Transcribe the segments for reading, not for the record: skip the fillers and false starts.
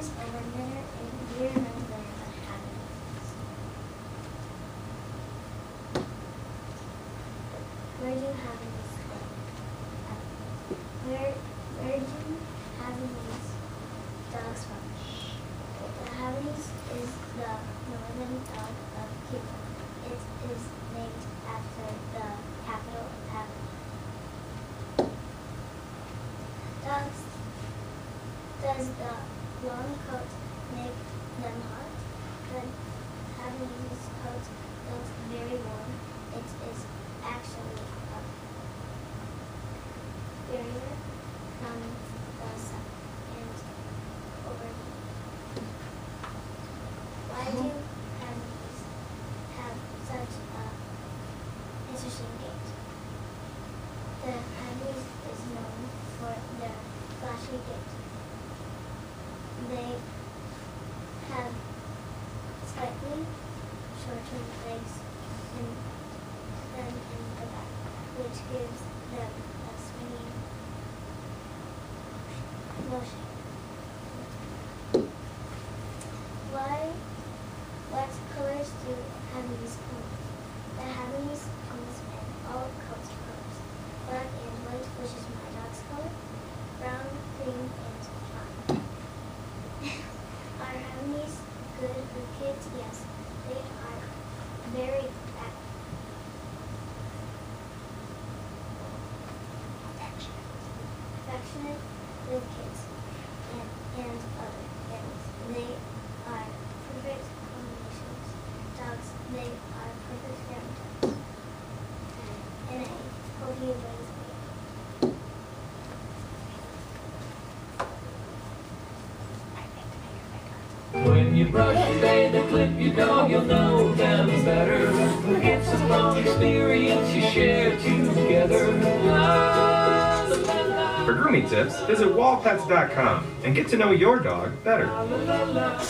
is a winner and dear member of Havanese. Where do Havanese live? Where do Havanese dogs from? The Havanese is the northern dog of Cuba. It is named after the capital of Havana. Does the long coat make them hot? The Havanese coat looks very warm. It is actually a barrier from the sun and overheat. Why do Havanese have such a interesting gait? The Havanese is known for their flashy gait. They have slightly shorter legs than in the back, which gives them a swinging motion. What colors do Havanese come in? The Havanese comes in all coats of colors. Black and white, which is my dog's color, brown, green, and black. Are Havanese good with kids? Yes, they are very affectionate with kids and other animals. They are perfect combinations. Dogs, they are perfect family dogs. And I hope you enjoy this video. When you brush your day to clip your dog, you'll know them better. It's a long experience you share together. La, la, la, la. For grooming tips, visit wallpets.com and get to know your dog better. La, la, la.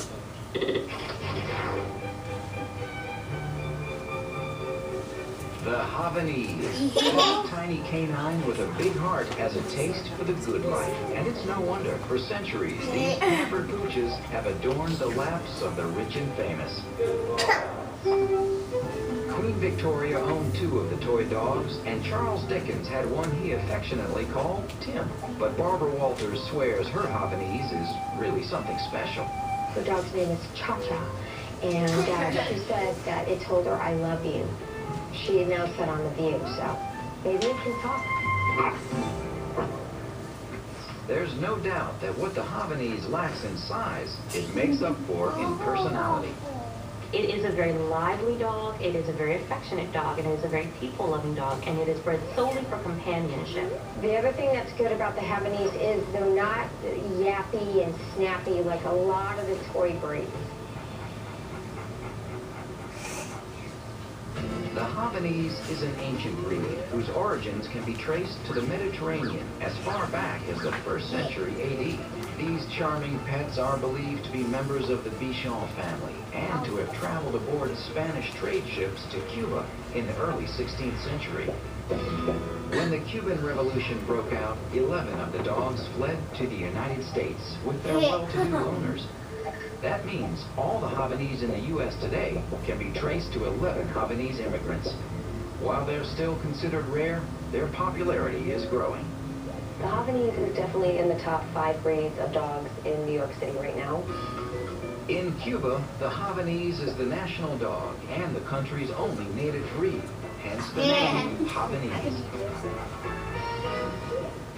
The Havanese. This tiny canine with a big heart has a taste for the good life. And it's no wonder, for centuries, these pampered pooches have adorned the laps of the rich and famous. Queen Victoria owned 2 of the toy dogs, and Charles Dickens had one he affectionately called Tim. But Barbara Walters swears her Havanese is really something special. Her dog's name is Cha-Cha, and she said that it told her, "I love you." She announced that on The View, so maybe it can talk. There's no doubt that what the Havanese lacks in size, it makes up for in personality. It is a very lively dog, it is a very affectionate dog, and it is a very people-loving dog, and it is bred solely for companionship. The other thing that's good about the Havanese is they're not yappy and snappy like a lot of the toy breeds. The Havanese is an ancient breed whose origins can be traced to the Mediterranean as far back as the 1st century AD. These charming pets are believed to be members of the Bichon family and to have traveled aboard Spanish trade ships to Cuba in the early 16th century. When the Cuban Revolution broke out, 11 of the dogs fled to the United States with their well-to-do owners. That means all the Havanese in the U.S. today can be traced to 11 Havanese immigrants. While they're still considered rare, their popularity is growing. The Havanese is definitely in the top 5 breeds of dogs in New York City right now. In Cuba, the Havanese is the national dog and the country's only native breed, hence the name Havanese.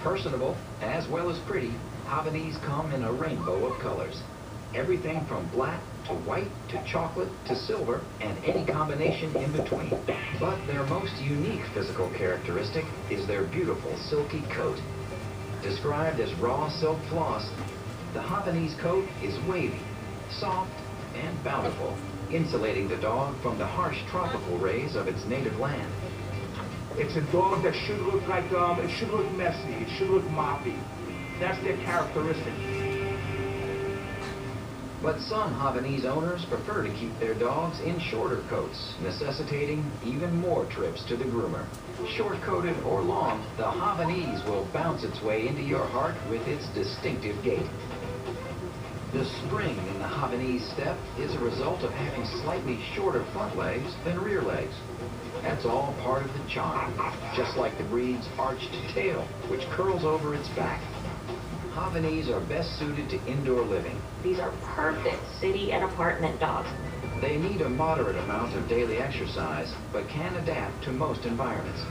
Personable, as well as pretty, Havanese come in a rainbow of colors. Everything from black to white to chocolate to silver and any combination in between. But their most unique physical characteristic is their beautiful silky coat. Described as raw silk floss, the Havanese coat is wavy, soft, and bountiful, insulating the dog from the harsh tropical rays of its native land. It's a dog that should look like, it should look messy, it should look moppy. That's their characteristic. But some Havanese owners prefer to keep their dogs in shorter coats, necessitating even more trips to the groomer. Short-coated or long, the Havanese will bounce its way into your heart with its distinctive gait. The spring in the Havanese step is a result of having slightly shorter front legs than rear legs. That's all part of the charm, just like the breed's arched tail, which curls over its back. Havanese are best suited to indoor living. These are perfect city and apartment dogs. They need a moderate amount of daily exercise, but can adapt to most environments.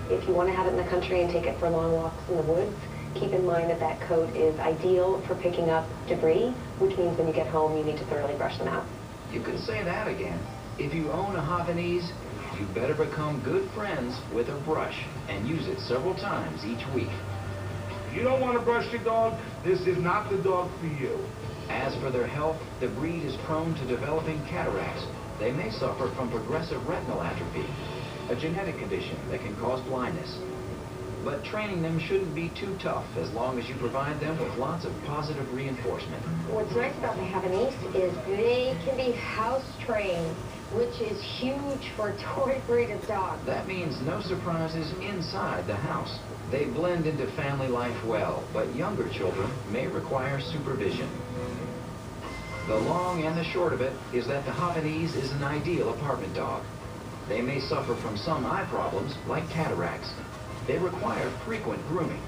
If you want to have it in the country and take it for long walks in the woods, keep in mind that that coat is ideal for picking up debris, which means when you get home you need to thoroughly brush them out. You could say that again. If you own a Havanese, you better become good friends with a brush and use it several times each week. If you don't want to brush your dog, this is not the dog for you. As for their health, the breed is prone to developing cataracts. They may suffer from progressive retinal atrophy, a genetic condition that can cause blindness. But training them shouldn't be too tough as long as you provide them with lots of positive reinforcement. What's nice about the Havanese is they can be house trained, which is huge for a toy breed of dog. That means no surprises inside the house. They blend into family life well, but younger children may require supervision. The long and the short of it is that the Havanese is an ideal apartment dog. They may suffer from some eye problems like cataracts. They require frequent grooming.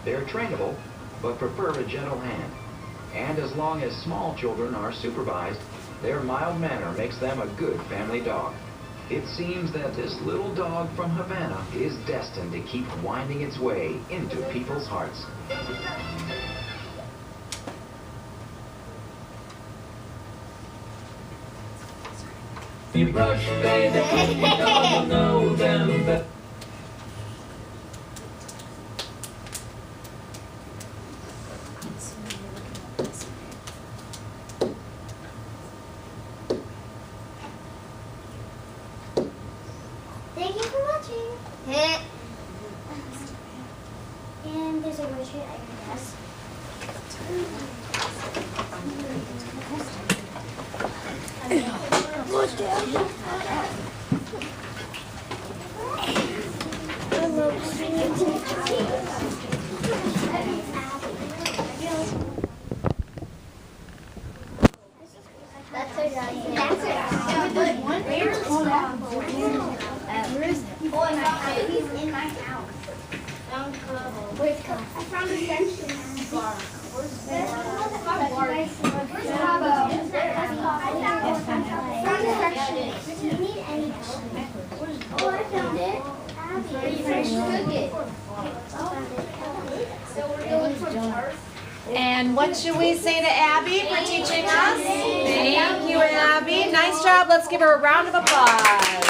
They're trainable, but prefer a gentle hand. And as long as small children are supervised, their mild manner makes them a good family dog. It seems that this little dog from Havana is destined to keep winding its way into people's hearts. You brush, bathe, and clean your dog, you'll know them better. Thank you for watching. And there's a word treat at your desk. That's it. Where is it? Oh, he's in my house. Where's Cabo? I found a century bar. Where's Cabo? Do you need any help? Oh, I found it. So we're going for Mars. And what should we say to Abby for teaching us? Thank you, Abby. Nice job. Let's give her a round of applause.